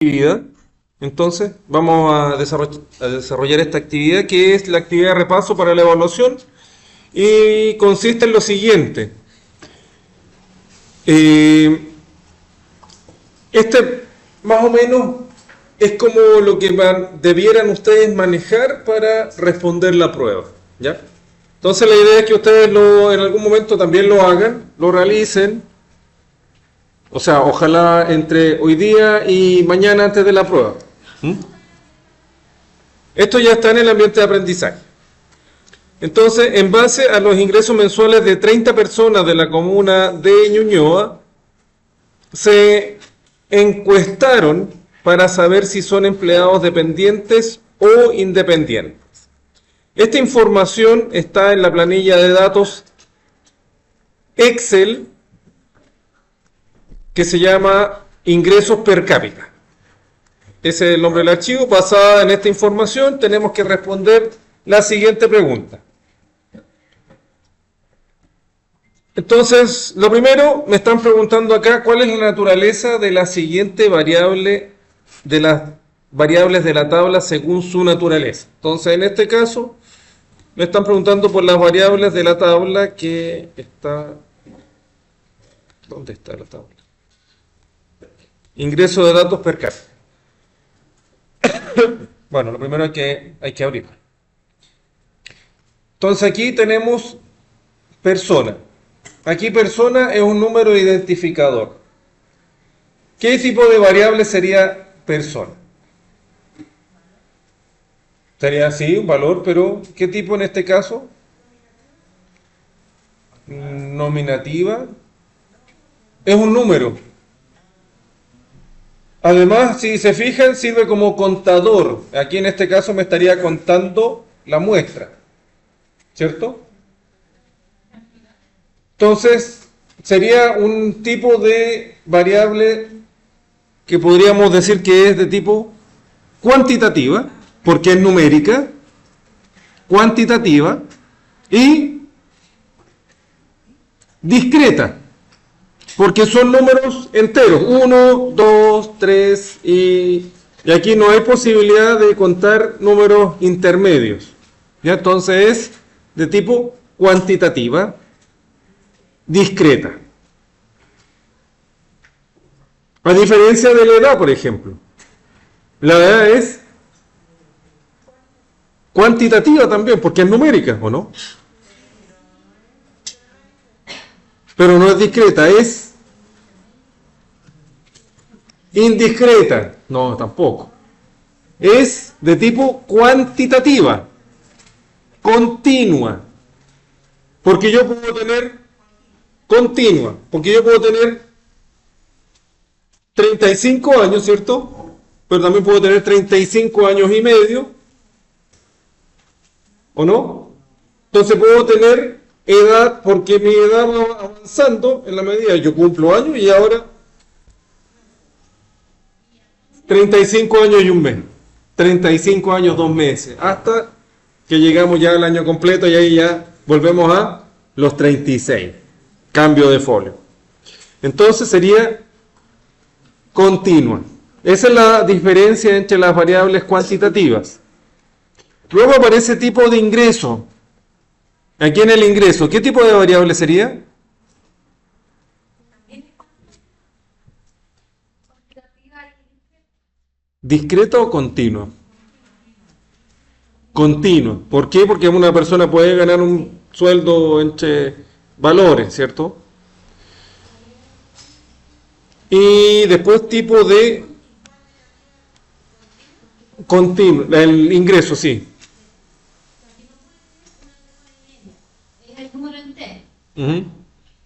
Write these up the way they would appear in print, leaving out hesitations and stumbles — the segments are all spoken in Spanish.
actividad. Entonces, vamos a desarrollar esta actividad que es la actividad de repaso para la evaluación y consiste en lo siguiente. Eh, este más o menos es como lo que debieran ustedes manejar para responder la prueba, ¿ya? Entonces la idea es que ustedes en algún momento también lo hagan, lo realicen. O sea, ojalá entre hoy día y mañana antes de la prueba. Esto ya está en el ambiente de aprendizaje. Entonces, en base a los ingresos mensuales de 30 personas de la comuna de Ñuñoa, se encuestaron para saber si son empleados dependientes o independientes. Esta información está en la planilla de datos Excel que se llama ingresos per cápita. Ese es el nombre del archivo. Basada en esta información, tenemos que responder la siguiente pregunta. Entonces, lo primero, me están preguntando acá, ¿cuál es la naturaleza de la siguiente variable, de las variables de la tabla según su naturaleza? Entonces, en este caso, me están preguntando por las variables de la tabla que está... ¿Dónde está la tabla? Ingreso de datos per cápita. Bueno, lo primero hay que abrir. Entonces aquí tenemos persona. Aquí persona es un número identificador. ¿Qué tipo de variable sería persona? Sería así, un valor, pero ¿qué tipo en este caso? Nominativa. Es un número. Además, si se fijan, sirve como contador. Aquí en este caso me estaría contando la muestra, ¿cierto? Entonces, sería un tipo de variable que podríamos decir que es de tipo cuantitativa, porque es numérica, cuantitativa y discreta, porque son números enteros, 1, 2, 3 y aquí no hay posibilidad de contar números intermedios. ¿Ya? Entonces es de tipo cuantitativa, discreta. A diferencia de la edad, por ejemplo. La edad es cuantitativa también, porque es numérica, ¿o no? Pero no es discreta, es indiscreta. No, tampoco. Es de tipo cuantitativa, continua. Porque yo puedo tener continua, porque yo puedo tener 35 años, ¿cierto? Pero también puedo tener 35 años y medio, ¿o no? Entonces puedo tener edad, porque mi edad va avanzando en la medida, yo cumplo años y ahora 35 años y un mes, 35 años, 2 meses, hasta que llegamos ya al año completo y ahí ya volvemos a los 36, cambio de folio. Entonces sería continua. Esa es la diferencia entre las variables cuantitativas. Luego aparece tipo de ingreso. Aquí en el ingreso, ¿qué tipo de variable sería? ¿Discreto o continuo? Continuo. ¿Por qué? Porque una persona puede ganar un sueldo entre valores, ¿cierto? Y después tipo de continuo, el ingreso, sí.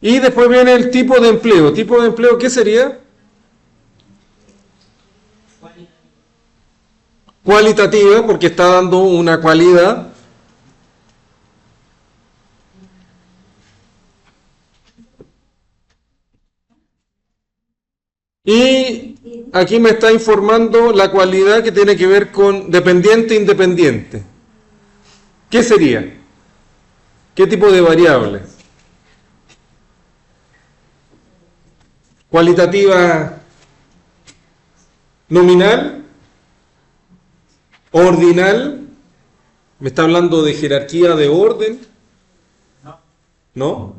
Y después viene el tipo de empleo. ¿Tipo de empleo qué sería? Cualitativa, porque está dando una cualidad. Y aquí me está informando la cualidad que tiene que ver con dependiente e independiente. ¿Qué sería? ¿Qué tipo de variable? Cualitativa Nominal, ordinal, ¿me está hablando de jerarquía de orden? ¿No?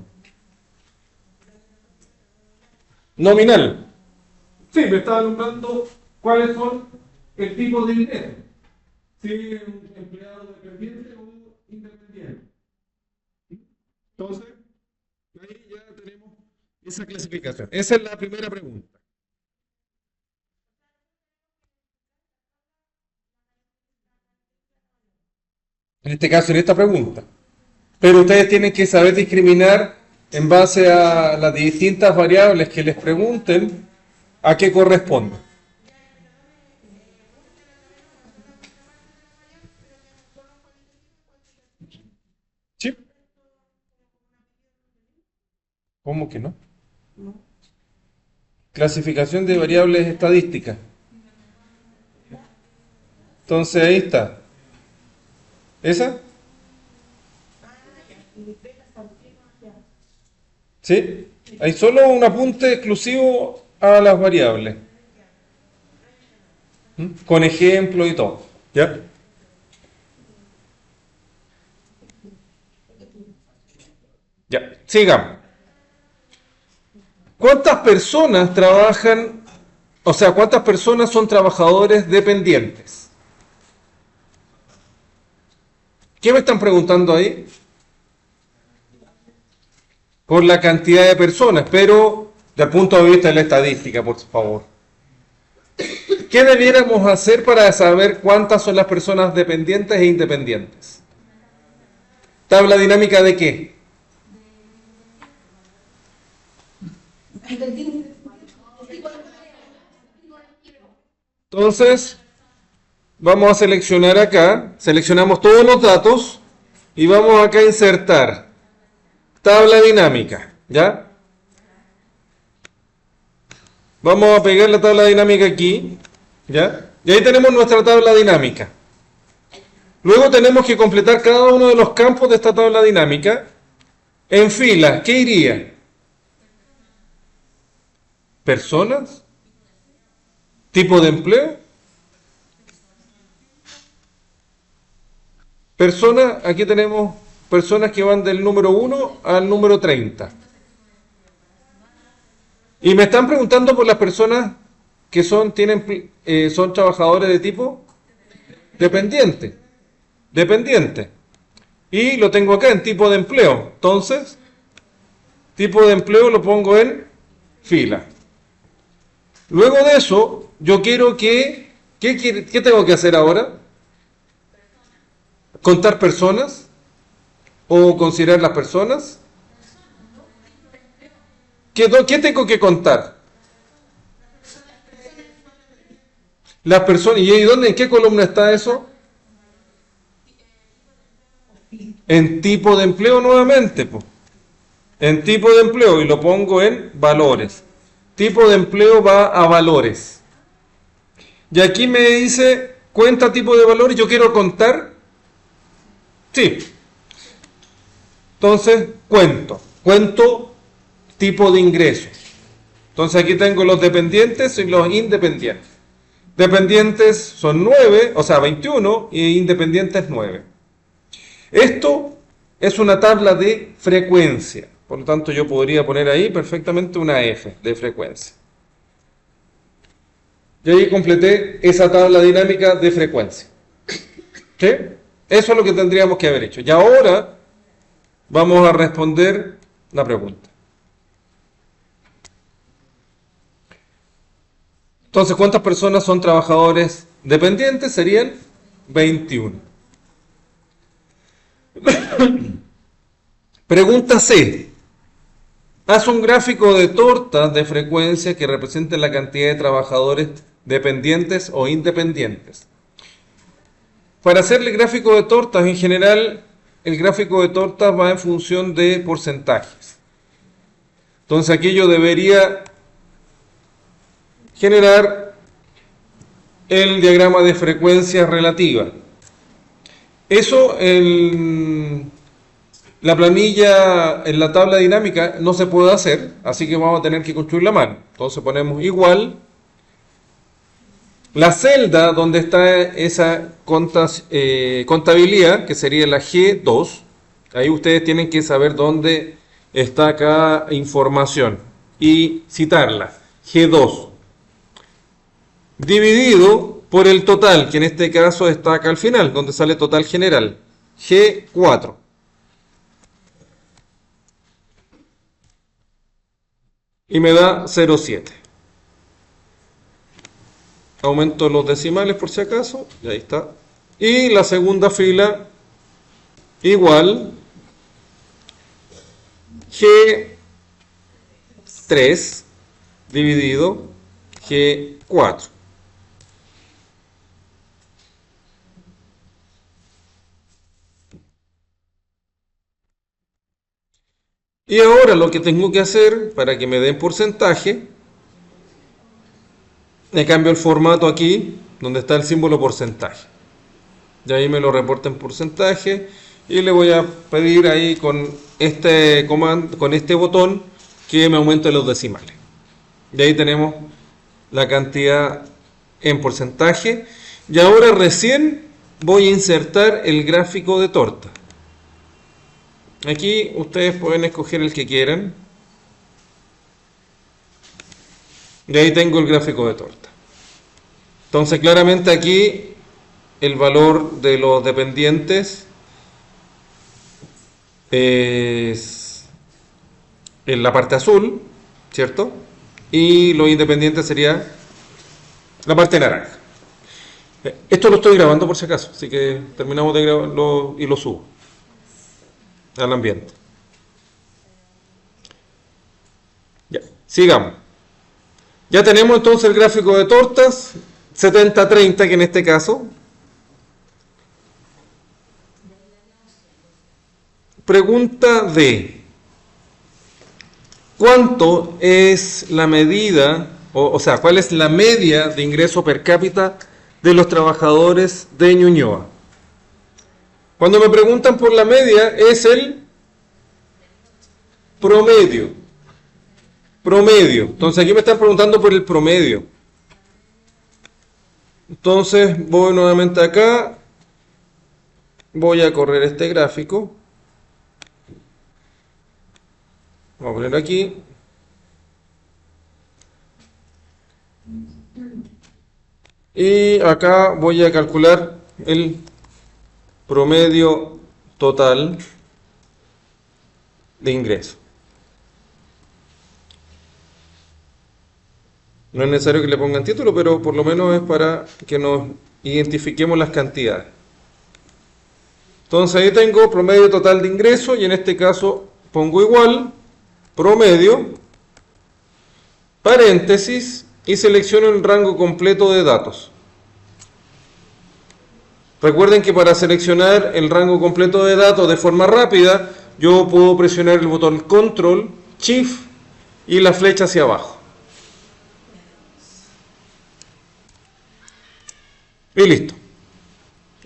Nominal. Sí, me está hablando cuáles son el tipo de ingreso. Si es un empleado dependiente o independiente. Entonces, ahí ya tenemos esa clasificación. Esa es la primera pregunta. En este caso, en esta pregunta. Pero ustedes tienen que saber discriminar en base a las distintas variables que les pregunten a qué corresponde. ¿Sí? ¿Cómo que no? Clasificación de variables estadísticas. Entonces ahí está. ¿Esa? ¿Sí? Hay solo un apunte exclusivo a las variables. Con ejemplo y todo. ¿Ya? Ya. Sigamos. ¿Cuántas personas trabajan, o sea, cuántas personas son trabajadores dependientes? ¿Qué me están preguntando ahí? Por la cantidad de personas, pero desde el punto de vista de la estadística, por favor. ¿Qué debiéramos hacer para saber cuántas son las personas dependientes e independientes? ¿Tabla dinámica de qué? Entonces, vamos a seleccionar acá, seleccionamos todos los datos y vamos acá a insertar tabla dinámica, ¿ya? Vamos a pegar la tabla dinámica aquí, ¿ya? Y ahí tenemos nuestra tabla dinámica. Luego tenemos que completar cada uno de los campos de esta tabla dinámica en fila. ¿Qué iría? ¿Personas? ¿Tipo de empleo? Personas, aquí tenemos personas que van del número 1 al número 30. Y me están preguntando por las personas que son trabajadores de tipo dependiente. Dependiente. Y lo tengo acá en tipo de empleo. Entonces, tipo de empleo lo pongo en fila. Luego de eso, yo quiero ¿qué tengo que hacer ahora? ¿Contar personas? ¿O considerar las personas? ¿Qué tengo que contar? Las personas. ¿Y dónde, en qué columna está eso? En tipo de empleo nuevamente, pues. En tipo de empleo y lo pongo en valores. Tipo de empleo va a valores. Y aquí me dice cuenta tipo de valores. Yo quiero contar. Sí. Entonces cuento tipo de ingresos. Entonces aquí tengo los dependientes y los independientes. Dependientes son 9, o sea 21, y independientes 9. Esto es una tabla de frecuencia. Por lo tanto, yo podría poner ahí perfectamente una F de frecuencia. Y ahí completé esa tabla dinámica de frecuencia. ¿Sí? Eso es lo que tendríamos que haber hecho. Y ahora vamos a responder la pregunta. Entonces, ¿cuántas personas son trabajadores dependientes? Serían 21. Pregunta C. Haz un gráfico de tortas de frecuencia que represente la cantidad de trabajadores dependientes o independientes. Para hacer el gráfico de tortas, en general, el gráfico de tortas va en función de porcentajes. Entonces aquí yo debería generar el diagrama de frecuencia relativa. Eso en la planilla, en la tabla dinámica, no se puede hacer, así que vamos a tener que construir la mano. Entonces ponemos igual La celda donde está esa contabilidad, que sería la G2, ahí ustedes tienen que saber dónde está cada información y citarla. G2 dividido por el total, que en este caso está acá al final, donde sale total general. G4. Y me da 0,7. Aumento los decimales por si acaso, y ahí está. Y la segunda fila igual G3 dividido G4. Y ahora lo que tengo que hacer para que me den porcentaje, le cambio el formato aquí, donde está el símbolo porcentaje. Y ahí me lo reporta en porcentaje. Y le voy a pedir ahí con este comando, con este botón, que me aumente los decimales. Y ahí tenemos la cantidad en porcentaje. Y ahora recién voy a insertar el gráfico de torta. Aquí ustedes pueden escoger el que quieran. Y ahí tengo el gráfico de torta. Entonces claramente aquí el valor de los dependientes es en la parte azul, ¿cierto? Y los independientes sería la parte naranja. Esto lo estoy grabando por si acaso, así que terminamos de grabarlo y lo subo al ambiente. Ya, sigamos. Ya tenemos entonces el gráfico de tortas, 70-30 que en este caso. Pregunta D. ¿Cuánto es la medida, o sea, cuál es la media de ingreso per cápita de los trabajadores de Ñuñoa? Cuando me preguntan por la media, es el promedio. Promedio. Entonces aquí me están preguntando por el promedio. Entonces voy nuevamente acá. Voy a correr este gráfico. Vamos a poner aquí. Y acá voy a calcular el promedio total de ingreso. No es necesario que le pongan título, pero por lo menos es para que nos identifiquemos las cantidades. Entonces ahí tengo promedio total de ingreso y en este caso pongo igual, promedio, paréntesis y selecciono el rango completo de datos. Recuerden que para seleccionar el rango completo de datos de forma rápida, yo puedo presionar el botón Control, Shift y la flecha hacia abajo. Y listo.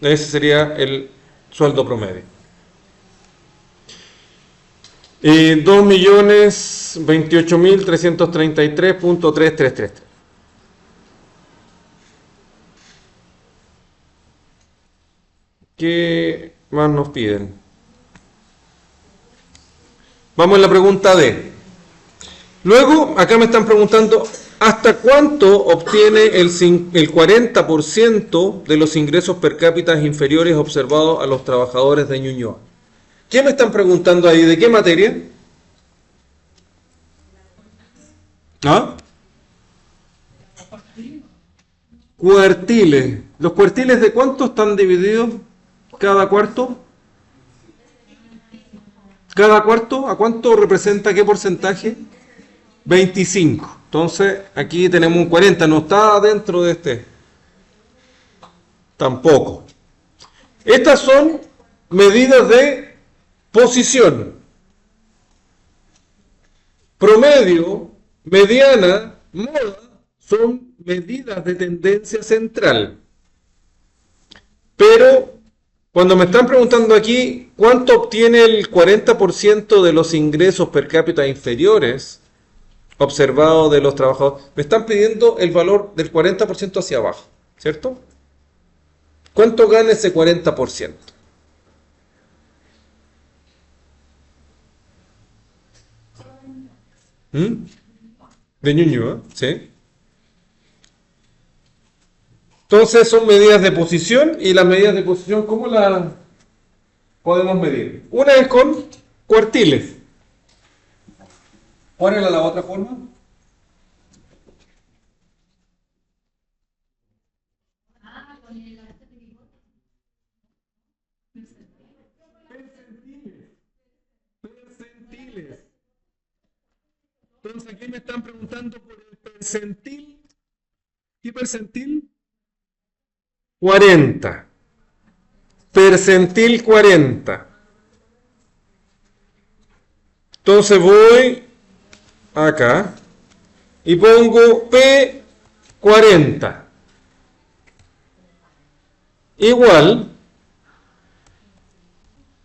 Ese sería el sueldo promedio. 2.028.333.333. ¿Qué más nos piden? Vamos a la pregunta D. Luego, acá me están preguntando ¿hasta cuánto obtiene el 40% de los ingresos per cápita inferiores observados a los trabajadores de Ñuñoa? ¿Qué me están preguntando ahí? ¿De qué materia? ¿Ah? Cuartiles. ¿Los cuartiles de cuánto están divididos cada cuarto? ¿Cada cuarto? ¿A cuánto representa qué porcentaje? 25. Entonces, aquí tenemos un 40. No está dentro de este. Tampoco. Estas son medidas de posición. Promedio, mediana, moda, son medidas de tendencia central. Pero, cuando me están preguntando aquí, ¿cuánto obtiene el 40% de los ingresos per cápita inferiores observado de los trabajadores? Me están pidiendo el valor del 40% hacia abajo. ¿cierto? ¿Cuánto gana ese 40%? ¿Mm? De Ñuñoa, ¿sí? Entonces son medidas de posición y las medidas de posición, ¿cómo las podemos medir? Una es con cuartiles. ¿Cuál era la otra forma? Percentiles. Entonces aquí me están preguntando por el percentil. ¿Qué percentil? 40. Percentil 40. Entonces voy acá y pongo P40. Igual,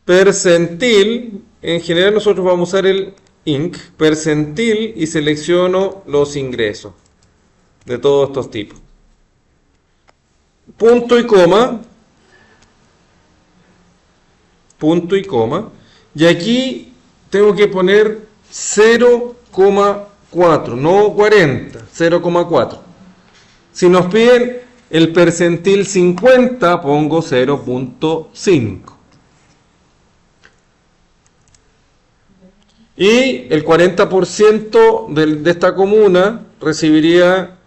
percentil, en general nosotros vamos a usar el INC, percentil, y selecciono los ingresos de todos estos tipos. Punto y coma, punto y coma, y aquí tengo que poner 0,4, no 40, 0,4. Si nos piden el percentil 50, pongo 0,5. Y el 40% de esta comuna recibiría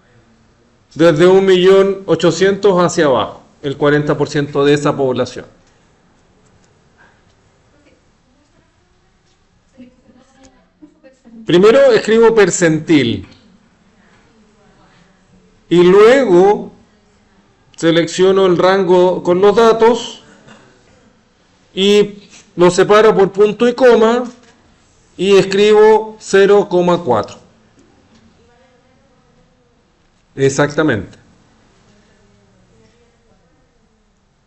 desde 1.800.000 hacia abajo, el 40% de esa población. Primero escribo percentil y luego selecciono el rango con los datos y lo separo por punto y coma y escribo 0,4. Exactamente.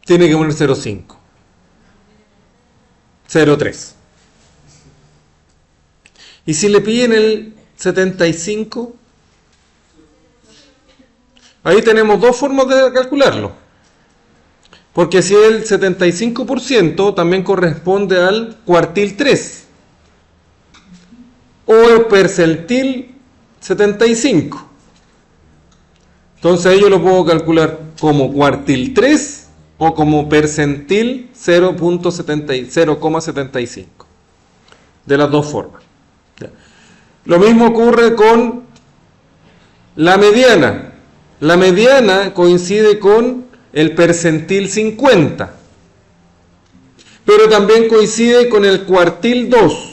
Tiene que poner 0,5. 0,3. Y si le piden el 75, ahí tenemos dos formas de calcularlo. Porque si el 75% también corresponde al cuartil 3 o el percentil 75. Entonces ahí yo lo puedo calcular como cuartil 3 o como percentil 0,75. De las dos formas. Lo mismo ocurre con la mediana. La mediana coincide con el percentil 50, pero también coincide con el cuartil 2.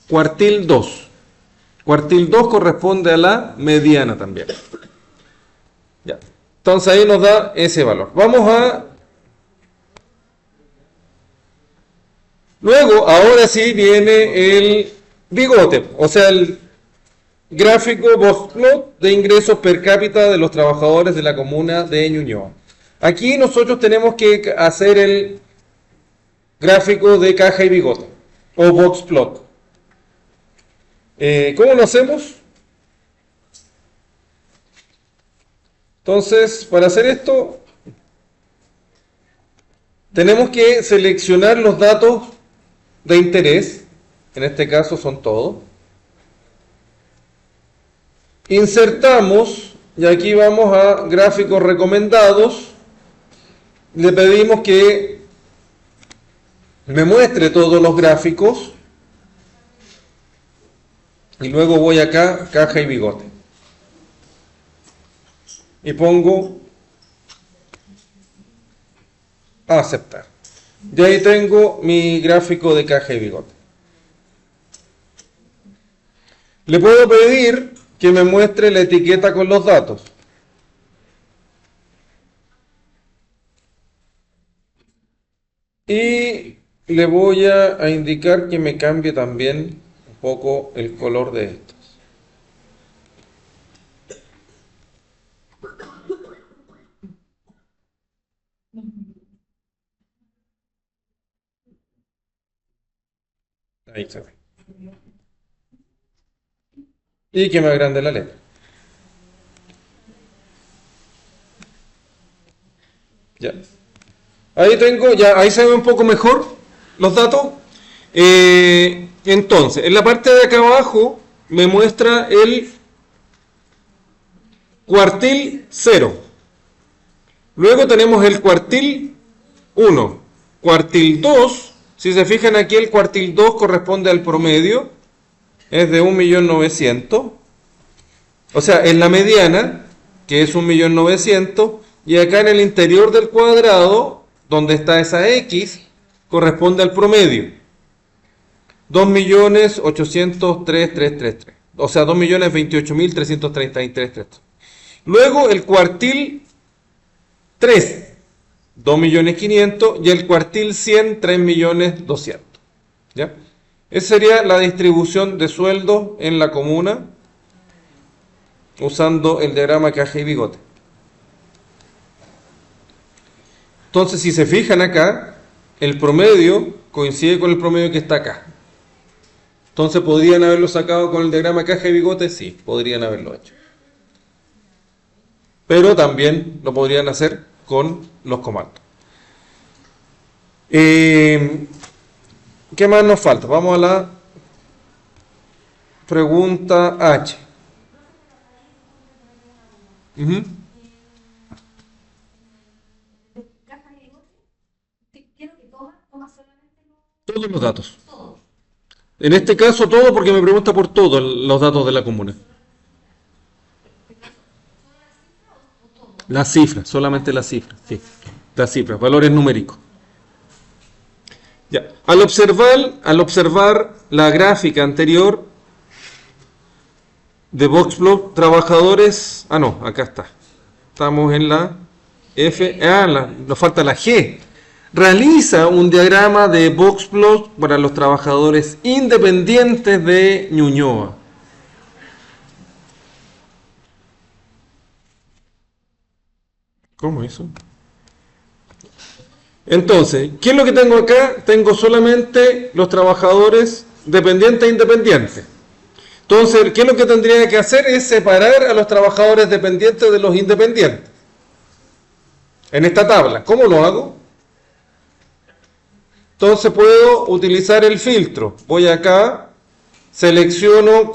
Cuartil 2. Cuartil 2 corresponde a la mediana también. Ya. Entonces ahí nos da ese valor. Vamos a... Luego, ahora sí viene el bigote, o sea, el gráfico box-plot de ingresos per cápita de los trabajadores de la comuna de Ñuñoa. Aquí nosotros tenemos que hacer el gráfico de caja y bigote, o box-plot. ¿Cómo lo hacemos? Entonces, para hacer esto, tenemos que seleccionar los datos de interés, en este caso son todos. Insertamos, y aquí vamos a gráficos recomendados, le pedimos que me muestre todos los gráficos, y luego voy acá, caja y bigote. Y pongo a aceptar. Y ahí tengo mi gráfico de caja y bigote. Le puedo pedir que me muestre la etiqueta con los datos. Y le voy a indicar que me cambie también un poco el color de estos. Ahí se ve. Y que me agrande la letra. Ya. Ahí tengo, ya ahí se ve un poco mejor los datos. Entonces, en la parte de acá abajo me muestra el cuartil 0. Luego tenemos el cuartil 1. Cuartil 2, si se fijan aquí el cuartil 2 corresponde al promedio, es de 1.900.000. O sea, en la mediana, que es 1.900.000, y acá en el interior del cuadrado, donde está esa X, corresponde al promedio. 2.803.333. O sea, 2.028.333. Luego el cuartil 3, 2.500.000, y el cuartil 100, 3.200.000. ¿Ya? Esa sería la distribución de sueldos en la comuna usando el diagrama caja y bigote. Entonces, si se fijan acá, el promedio coincide con el promedio que está acá. Entonces, ¿podrían haberlo sacado con el diagrama caja y bigote? Sí, podrían haberlo hecho. Pero también lo podrían hacer con los comandos. ¿Qué más nos falta? Vamos a la pregunta H. Uh-huh. Todos los datos. En este caso todo, porque me pregunta por todos los datos de la comuna. Las cifras, solamente las cifras, sí. Las cifras, valores numéricos. Ya. Al observar la gráfica anterior de Boxplot, trabajadores... Ah, no, acá está. Estamos en la F... nos falta la G. Realiza un diagrama de Boxplot para los trabajadores independientes de Ñuñoa. ¿Cómo eso? Entonces, ¿qué es lo que tengo acá? Tengo solamente los trabajadores dependientes e independientes. Entonces, ¿qué es lo que tendría que hacer? Es separar a los trabajadores dependientes de los independientes. En esta tabla. ¿Cómo lo hago? Entonces puedo utilizar el filtro. Voy acá, selecciono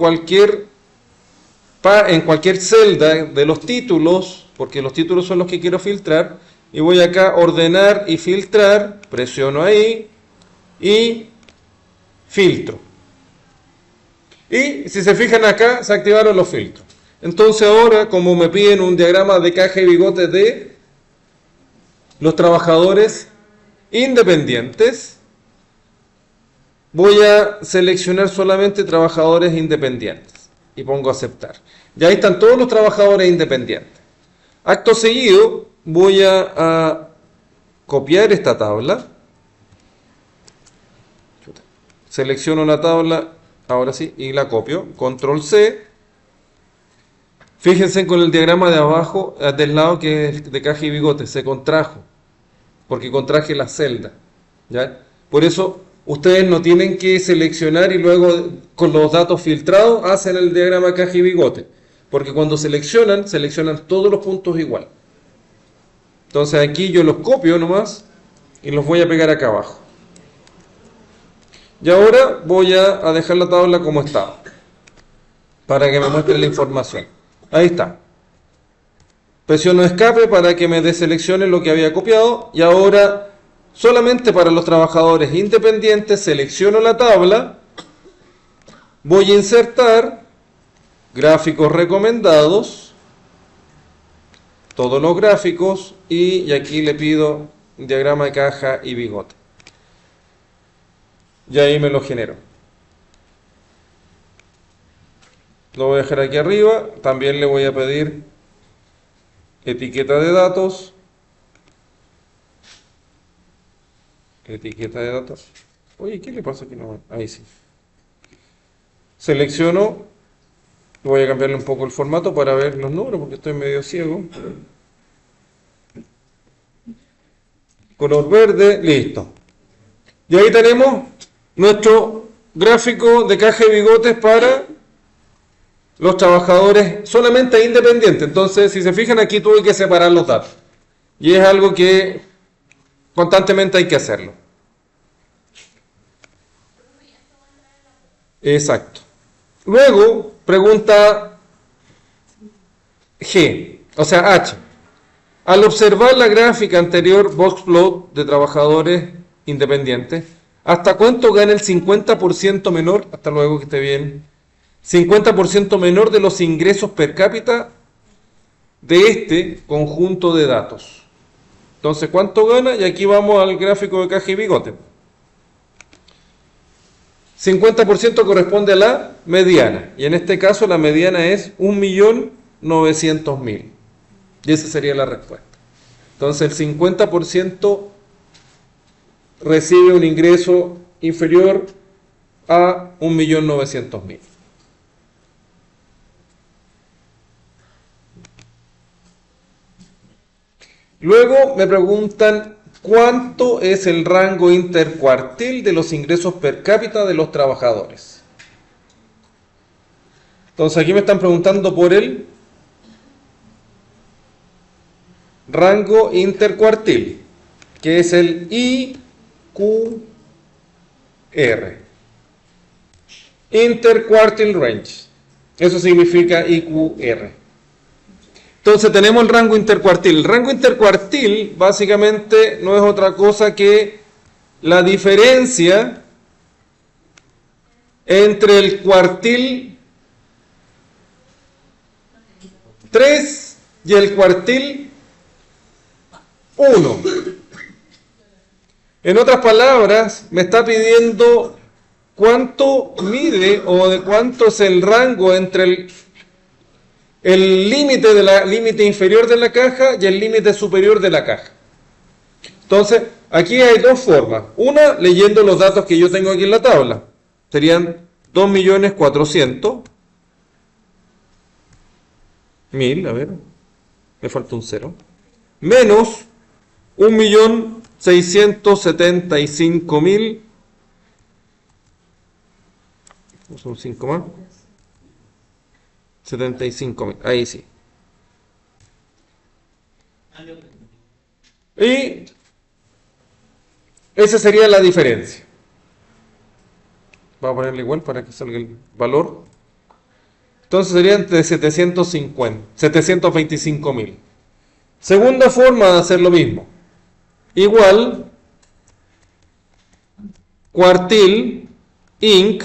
en cualquier celda de los títulos, porque los títulos son los que quiero filtrar, y voy acá, ordenar y filtrar, presiono ahí, y filtro. Y si se fijan acá, se activaron los filtros. Entonces ahora, como me piden un diagrama de caja y bigote de los trabajadores independientes, voy a seleccionar solamente trabajadores independientes y pongo aceptar. Ya ahí están todos los trabajadores independientes. Acto seguido voy a copiar esta tabla. Selecciono la tabla, ahora sí, y la copio. Control C. Fíjense con el diagrama de abajo, del lado que es de caja y bigote, se contrajo, porque contraje la celda. ¿Ya? Por eso ustedes no tienen que seleccionar y luego con los datos filtrados hacen el diagrama caja y bigote, porque cuando seleccionan todos los puntos igual. Entonces aquí yo los copio nomás y los voy a pegar acá abajo. Y ahora voy a dejar la tabla como estaba, para que me muestre la información. Ahí está. Presiono escape para que me deseleccione lo que había copiado. Y ahora, solamente para los trabajadores independientes, selecciono la tabla. Voy a insertar gráficos recomendados. Todos los gráficos. Y aquí le pido diagrama de caja y bigote. Y ahí me lo genero. Lo voy a dejar aquí arriba. También le voy a pedir etiqueta de datos. Etiqueta de datos. Oye, ¿qué le pasa aquí? No, ahí sí. Selecciono. Voy a cambiarle un poco el formato para ver los números porque estoy medio ciego. Color verde, listo. Y ahí tenemos nuestro gráfico de caja y bigotes para los trabajadores solamente independientes. Entonces, si se fijan aquí tuve que separar los datos. Y es algo que constantemente hay que hacerlo. Exacto. Luego, pregunta G, o sea H. Al observar la gráfica anterior, boxplot de trabajadores independientes, ¿hasta cuánto gana el 50% menor? Hasta luego, que esté bien. 50% menor de los ingresos per cápita de este conjunto de datos. Entonces, ¿cuánto gana? Y aquí vamos al gráfico de caja y bigote. 50% corresponde a la mediana, y en este caso la mediana es 1.900.000. Y esa sería la respuesta. Entonces el 50% recibe un ingreso inferior a 1.900.000. Luego me preguntan ¿cuánto es el rango intercuartil de los ingresos per cápita de los trabajadores? Entonces aquí me están preguntando por el rango intercuartil, que es el IQR. Interquartile Range. Eso significa IQR. Entonces tenemos el rango intercuartil. El rango intercuartil básicamente no es otra cosa que la diferencia entre el cuartil 3 y el cuartil 1. En otras palabras, me está pidiendo cuánto mide o de cuánto es el rango entre el límite inferior de la caja y el límite superior de la caja. Entonces, aquí hay dos formas. Una, leyendo los datos que yo tengo aquí en la tabla. Serían 2.400.000, a ver, me falta un cero, menos 1.675.000, son 5 más, 75.000, ahí sí. Y esa sería la diferencia. Voy a ponerle igual para que salga el valor. Entonces serían de 725.000. Segunda forma de hacer lo mismo. Igual, cuartil, Inc.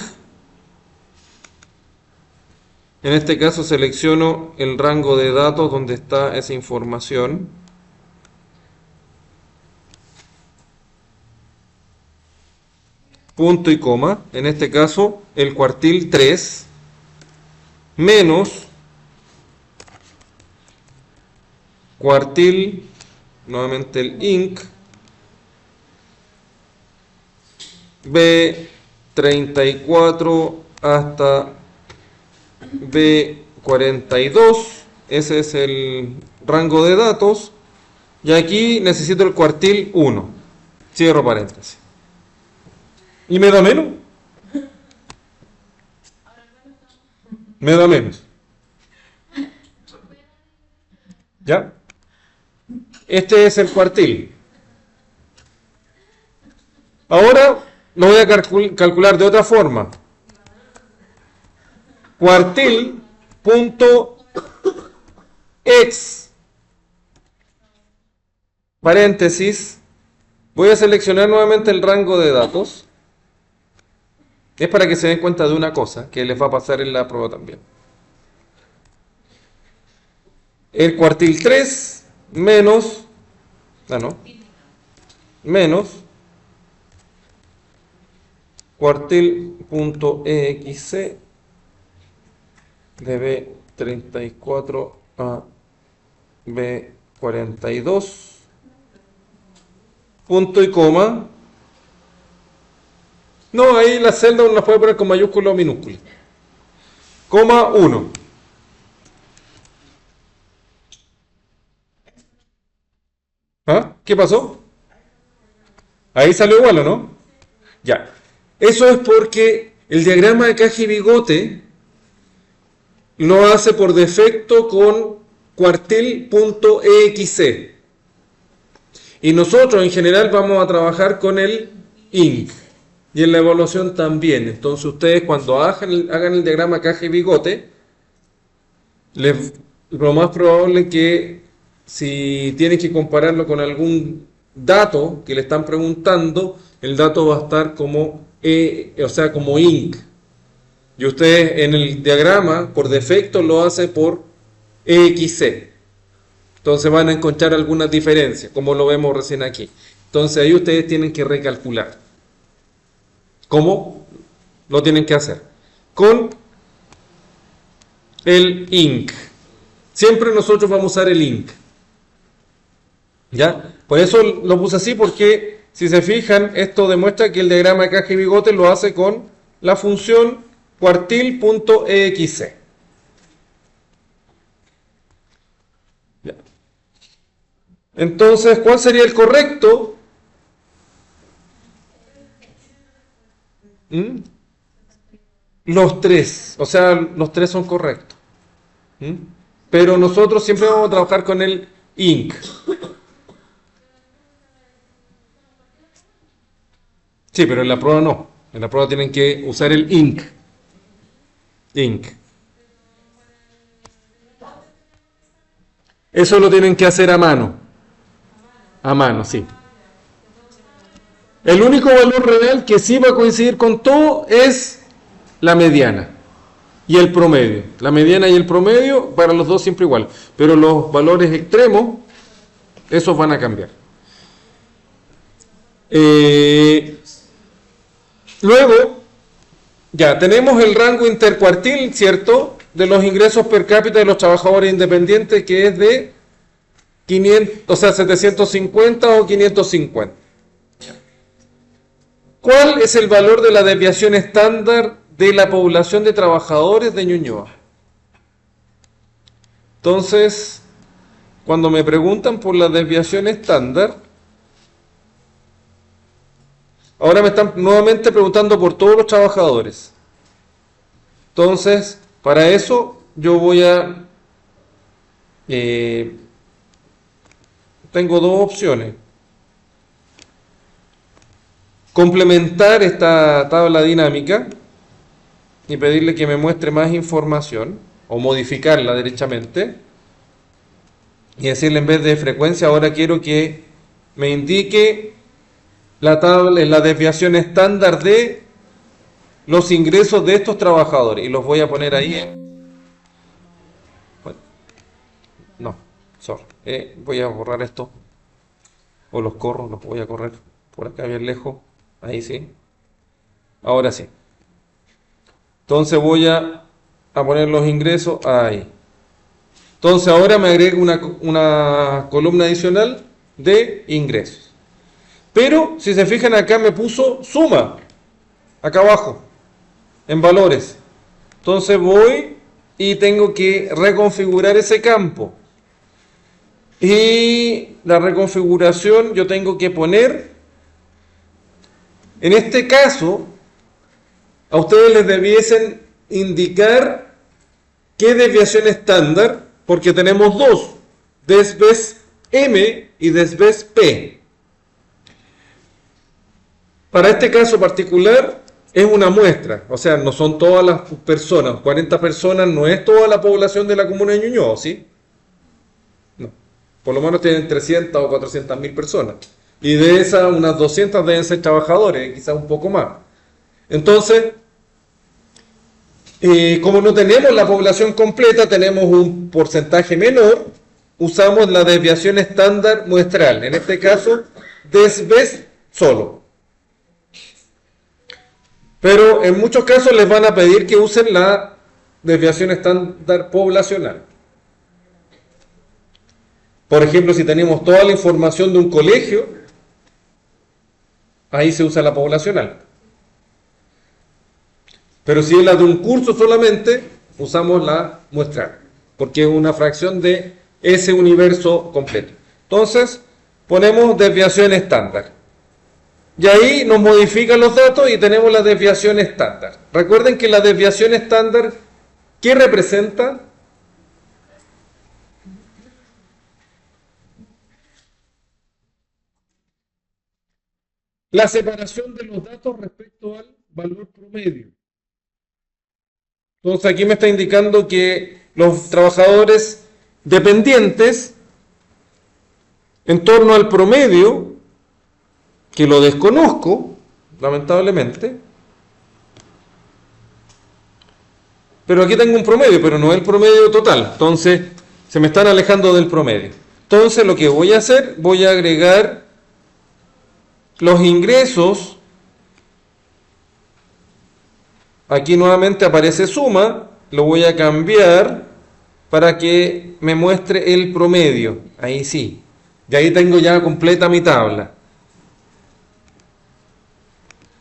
En este caso selecciono el rango de datos donde está esa información. Punto y coma. En este caso el cuartil 3 menos cuartil, nuevamente el Inc. B34 hasta B42, ese es el rango de datos, y aquí necesito el cuartil 1, cierro paréntesis, y me da menos, ¿ya? Este es el cuartil. Ahora lo voy a calcular de otra forma. Cuartil.x paréntesis, voy a seleccionar nuevamente el rango de datos. Es para que se den cuenta de una cosa que les va a pasar en la prueba también. El cuartil 3 menos, menos cuartil.exe de B34 a B42, punto y coma. No, ahí la celda uno las puede poner con mayúscula o minúscula. Coma 1. ¿Ah? ¿Qué pasó? Ahí salió igual, ¿o no? Ya. Eso es porque el diagrama de caja y bigote lo hace por defecto con cuartil.exe. Y nosotros en general vamos a trabajar con el INC. Y en la evaluación también. Entonces ustedes cuando hagan el diagrama caja y bigote, lo más probable es que si tienen que compararlo con algún dato que le están preguntando, el dato va a estar como como INC. Y ustedes en el diagrama, por defecto, lo hace por EXC. Entonces van a encontrar algunas diferencias, como lo vemos recién aquí. Entonces ahí ustedes tienen que recalcular. ¿Cómo lo tienen que hacer? Con el INC. Siempre nosotros vamos a usar el INC. ¿Ya? Por eso lo puse así, porque si se fijan, esto demuestra que el diagrama de caja y bigote lo hace con la función cuartil.exc. ¿Ya? Entonces, ¿cuál sería el correcto? Los tres, o sea, los tres son correctos. Pero nosotros siempre vamos a trabajar con el INC. Sí, pero en la prueba no. En la prueba tienen que usar el INC. INC. Eso lo tienen que hacer a mano. A mano, sí. El único valor real que sí va a coincidir con todo es la mediana y el promedio. La mediana y el promedio para los dos siempre igual. Pero los valores extremos, esos van a cambiar. Luego, ya tenemos el rango intercuartil, ¿cierto? De los ingresos per cápita de los trabajadores independientes, que es de 750 o 550. ¿Cuál es el valor de la desviación estándar de la población de trabajadores de Ñuñoa? Entonces, cuando me preguntan por la desviación estándar, ahora me están nuevamente preguntando por todos los trabajadores. Entonces, para eso yo voy a... tengo dos opciones. Complementar esta tabla dinámica y pedirle que me muestre más información o modificarla derechamente y decirle en vez de frecuencia, ahora quiero que me indique la tabla, la desviación estándar de los ingresos de estos trabajadores y los voy a poner ahí. No, sorry. Voy a borrar esto o los corro, los voy a correr por acá bien lejos. Ahí sí. Ahora sí. Entonces voy a poner los ingresos ahí. Entonces ahora me agrego una columna adicional de ingresos. Pero si se fijan acá me puso suma. Acá abajo. En valores. Entonces voy y tengo que reconfigurar ese campo. Y la reconfiguración yo tengo que poner... En este caso, a ustedes les debiesen indicar qué desviación estándar, porque tenemos dos, desves M y desves P. Para este caso particular es una muestra, o sea, no son todas las personas, 40 personas no es toda la población de la comuna de Ñuñoa, ¿sí? No, por lo menos tienen 300 o 400 mil personas. Y de esas, unas 200 deben ser trabajadores, quizás un poco más. Entonces, como no tenemos la población completa, tenemos un porcentaje menor, usamos la desviación estándar muestral. En este caso, desves solo. Pero en muchos casos les van a pedir que usen la desviación estándar poblacional. Por ejemplo, si tenemos toda la información de un colegio, ahí se usa la poblacional. Pero si es la de un curso solamente, usamos la muestral, porque es una fracción de ese universo completo. Entonces, ponemos desviación estándar. Y ahí nos modifican los datos y tenemos la desviación estándar. Recuerden que la desviación estándar, ¿qué representa? la separación de los datos respecto al valor promedio. Entonces aquí me está indicando que los trabajadores dependientes, en torno al promedio, que lo desconozco, lamentablemente, pero aquí tengo un promedio, pero no es el promedio total, entonces se me están alejando del promedio. Entonces lo que voy a hacer, voy a agregar los ingresos. Aquí nuevamente aparece suma, lo voy a cambiar para que me muestre el promedio, ahí sí, y ahí tengo ya completa mi tabla.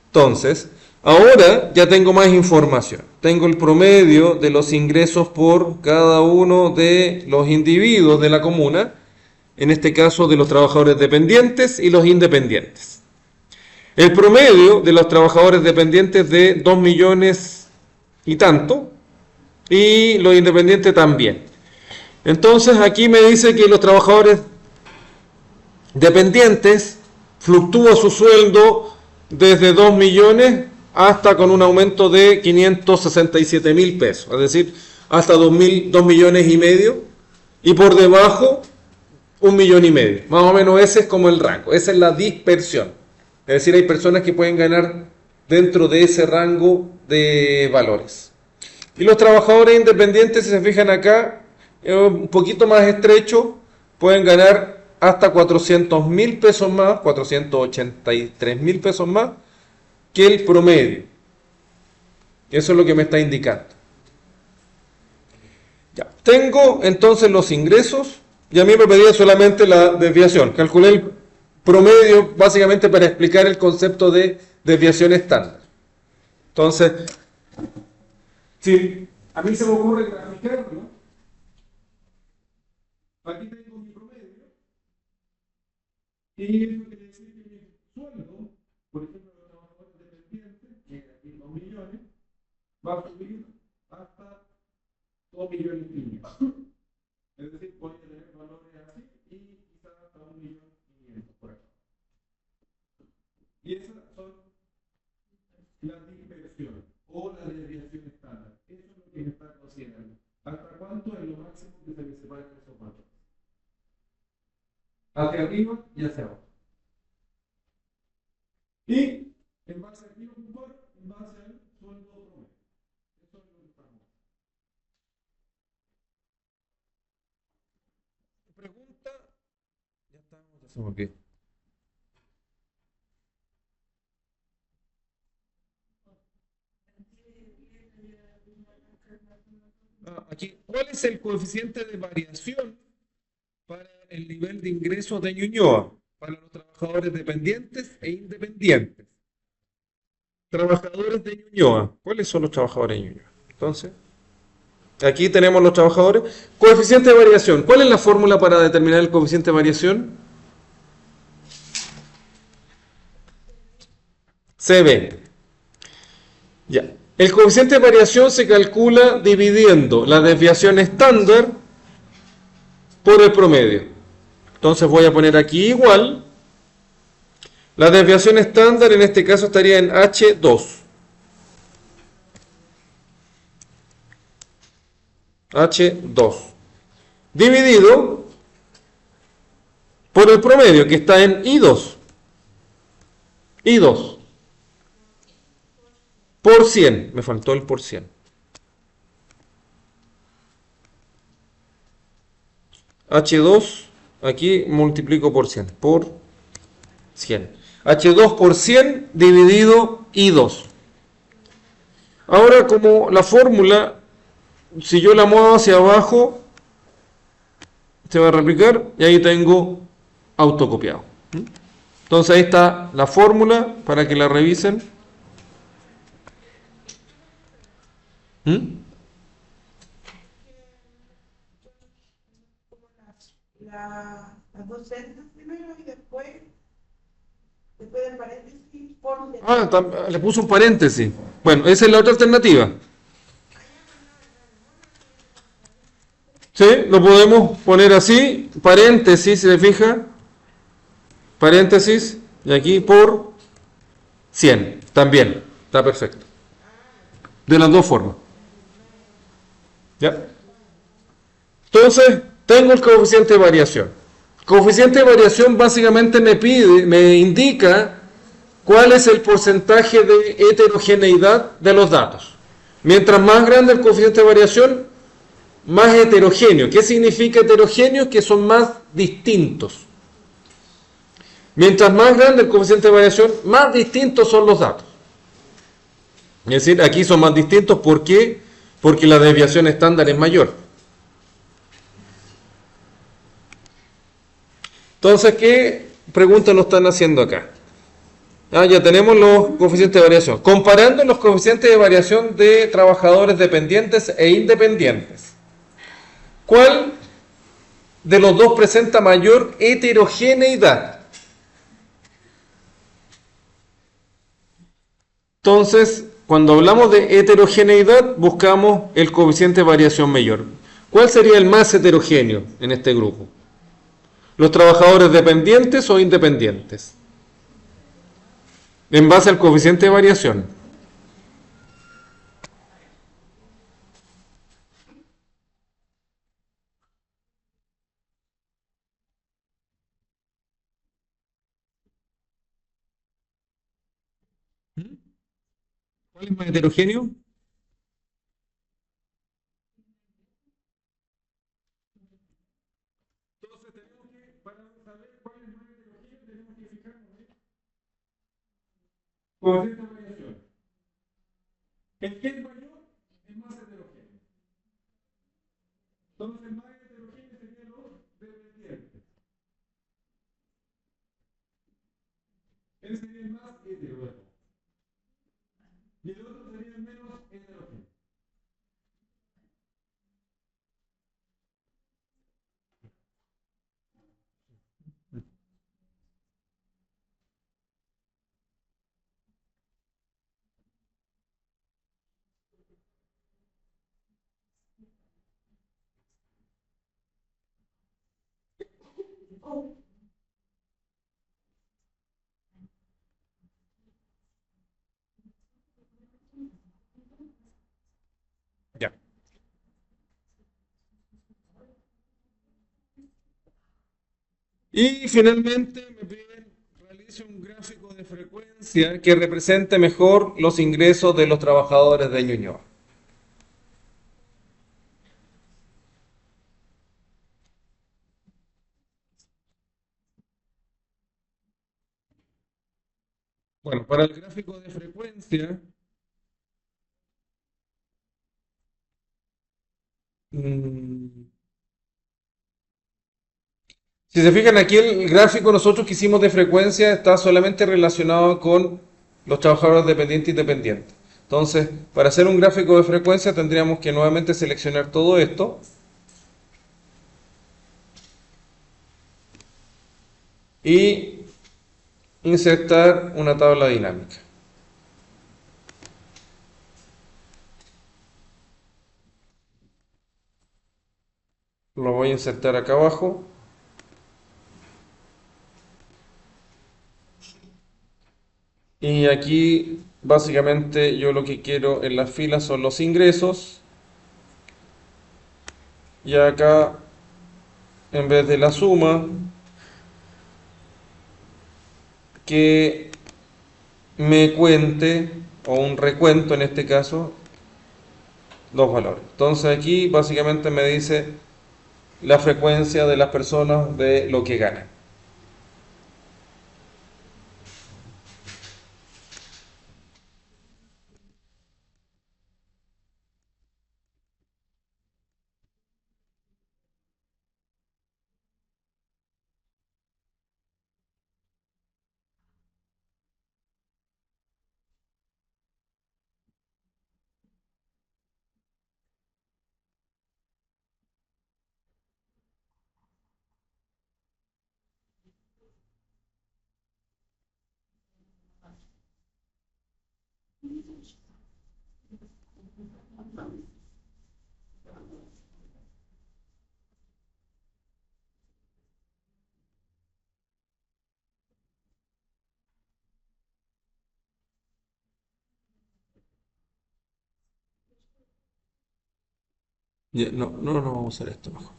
Entonces, ahora ya tengo más información. Tengo el promedio de los ingresos por cada uno de los individuos de la comuna, en este caso de los trabajadores dependientes y los independientes. El promedio de los trabajadores dependientes de 2 millones y tanto, y los independientes también. Entonces aquí me dice que los trabajadores dependientes fluctúa su sueldo desde 2 millones hasta con un aumento de 567.000 pesos, es decir, hasta 2 millones y medio, y por debajo 1,5 millones. Más o menos ese es como el rango, esa es la dispersión. Es decir, hay personas que pueden ganar dentro de ese rango de valores. Y los trabajadores independientes, si se fijan acá, un poquito más estrecho, pueden ganar hasta 400.000 pesos más, 483.000 pesos más, que el promedio. Eso es lo que me está indicando. Ya. Tengo entonces los ingresos, y a mí me pedía solamente la desviación. Calculé el promedio básicamente para explicar el concepto de desviación estándar. Entonces, si a mí se me ocurre graficarlo, aquí tengo mi promedio, y eso quiere decir que mi sueldo, por ejemplo, de los trabajadores dependientes, que es aquí 2 millones, va a subir hasta 2 millones y medio. Es decir, voy a tener valores así y quizás hasta 1.500.000 por acá. Y esas son las dispersiones o la desviación estándar. Eso es lo que me está considerando. ¿Hasta cuánto es lo máximo que se me separan esos valores? Hacia arriba y hacia abajo. Y en base a aquí ocupar, en base al sueldo promedio. Eso es lo que estamos. Pregunta. Ya estamos. Okay. Aquí, ¿cuál es el coeficiente de variación para el nivel de ingresos de Ñuñoa para los trabajadores dependientes e independientes? Trabajadores de Ñuñoa. ¿Cuáles son los trabajadores de Ñuñoa? Entonces, aquí tenemos los trabajadores. Coeficiente de variación. ¿Cuál es la fórmula para determinar el coeficiente de variación? CB. Ya. El coeficiente de variación se calcula dividiendo la desviación estándar por el promedio. Entonces voy a poner aquí igual. La desviación estándar en este caso estaría en H2. H2. Dividido por el promedio que está en I2. I2. Por 100. Me faltó el por 100. H2. Aquí multiplico por 100. Por 100. H2 por 100 dividido I2. Ahora, como la fórmula, si yo la muevo hacia abajo, se va a replicar y ahí tengo autocopiado. Entonces ahí está la fórmula para que la revisen. Las dos celdas primero y después del paréntesis por... Le puso un paréntesis. Bueno, esa es la otra alternativa. Sí, lo podemos poner así, paréntesis, si se fija, paréntesis, y aquí por 100, también, está perfecto. De las dos formas. ¿Ya? Entonces, tengo el coeficiente de variación. Coeficiente de variación básicamente me indica cuál es el porcentaje de heterogeneidad de los datos. Mientras más grande el coeficiente de variación, más heterogéneo. ¿Qué significa heterogéneo? Que son más distintos. Mientras más grande el coeficiente de variación, más distintos son los datos. Es decir, aquí son más distintos. ¿Por qué? Porque la desviación estándar es mayor. Entonces, ¿qué pregunta nos están haciendo acá? Ya tenemos los coeficientes de variación. Comparando los coeficientes de variación de trabajadores dependientes e independientes. ¿Cuál de los dos presenta mayor heterogeneidad? Entonces, cuando hablamos de heterogeneidad, buscamos el coeficiente de variación mayor. ¿Cuál sería el más heterogéneo en este grupo? ¿Los trabajadores dependientes o independientes? En base al coeficiente de variación. ¿Cuál es más heterogéneo? Entonces tenemos que, para saber cuál es más heterogéneo, tenemos que fijarnos en el coeficiente de variación. El que es mayor es más heterogéneo. Entonces el más heterogéneo sería los dependientes. Él sería el más heterogéneo. Y el otro sería el menos heterogéneo. Ya. Y finalmente me piden realice un gráfico de frecuencia que represente mejor los ingresos de los trabajadores de Ñuñoa. Bueno, para el gráfico de frecuencia, mm, si se fijan aquí el gráfico nosotros que hicimos de frecuencia está solamente relacionado con los trabajadores dependientes e independientes. Entonces, para hacer un gráfico de frecuencia tendríamos que nuevamente seleccionar todo esto y insertar una tabla dinámica. Lo voy a insertar acá abajo. Y aquí básicamente yo lo que quiero en las filas son los ingresos. Y acá en vez de la suma, que me cuente, o un recuento en este caso, los valores. Entonces aquí básicamente me dice la frecuencia de las personas de lo que ganan. No vamos a usar esto mejor.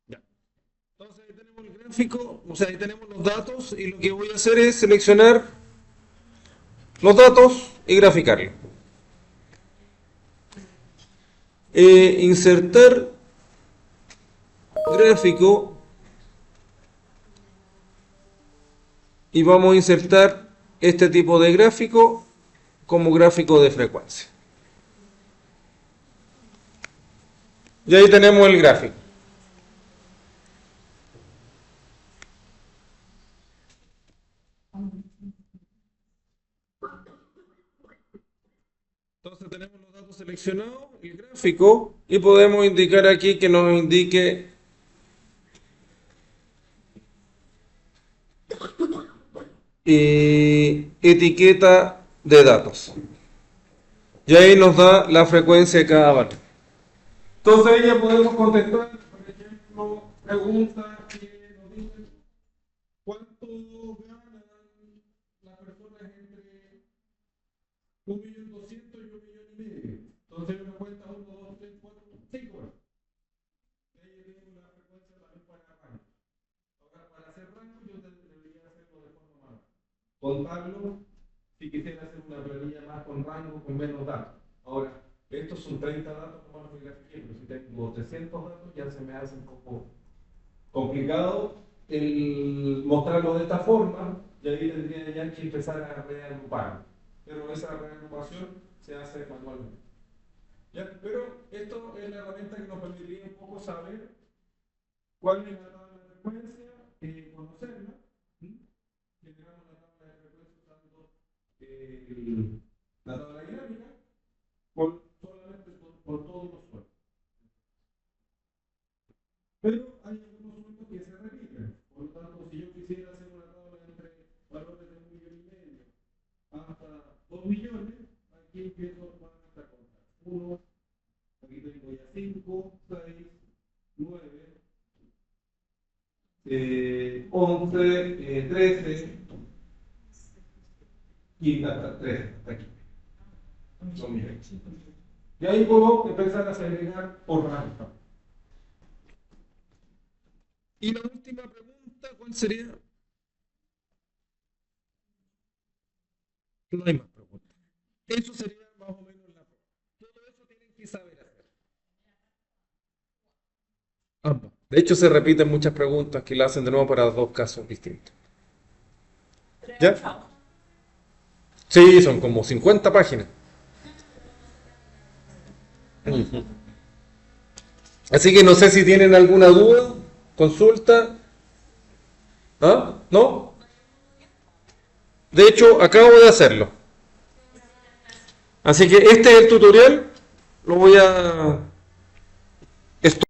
Ya. Entonces ahí tenemos el gráfico, o sea, ahí tenemos los datos y lo que voy a hacer es seleccionar los datos y graficarlos. Insertar gráfico y vamos a insertar este tipo de gráfico como gráfico de frecuencia. Y ahí tenemos el gráfico. Entonces tenemos los datos seleccionados, el gráfico, y podemos indicar aquí que nos indique etiqueta de datos. Y ahí nos da la frecuencia de cada valor. Entonces ahí ya podemos contestar, por ejemplo, preguntas que nos dicen cuánto ganan las personas entre 1.200.000 y 1.500.000. Entonces uno cuenta 1, 2, 3, 4, 5. Y ahí tenemos la frecuencia también para rango. Ahora, para hacer rango yo debería hacerlo de forma más. Contarlo si quisiera hacer una planilla más con rango, con menos datos. Ahora, estos son 30 datos como los grafiqué, pero si tengo 300 datos ya se me hace un poco complicado el mostrarlo de esta forma, y ahí tendría ya que empezar a reagrupar. Pero esa reagrupación se hace manualmente. ¿Ya? Pero esto es la herramienta que nos permitiría un poco saber cuál es la tabla de frecuencia, conocerla. Generamos la tabla de frecuencia usando la tabla dinámica solamente por todos los sueldos. Pero hay algunos sueldos que se repiten. Por lo tanto, si yo quisiera hacer una tabla entre valores de 1.500.000 hasta 2 millones, aquí empiezo a contar. 1, aquí tengo ya 5, 6, 9, 11, 13, 15, hasta 13, hasta aquí. Son millones. Y ahí puedo empezar a segregar por rango. Y la última pregunta, ¿cuál sería? No hay más preguntas. Eso sería más o menos la prueba. Todo eso tienen que saber hacer. Ambas. De hecho, se repiten muchas preguntas que la hacen de nuevo para dos casos distintos. ¿Ya? Sí, son como 50 páginas. Ujú. Así que no sé si tienen alguna duda, consulta. ¿Ah? ¿No? De hecho, acabo de hacerlo. Así que este es el tutorial. Lo voy a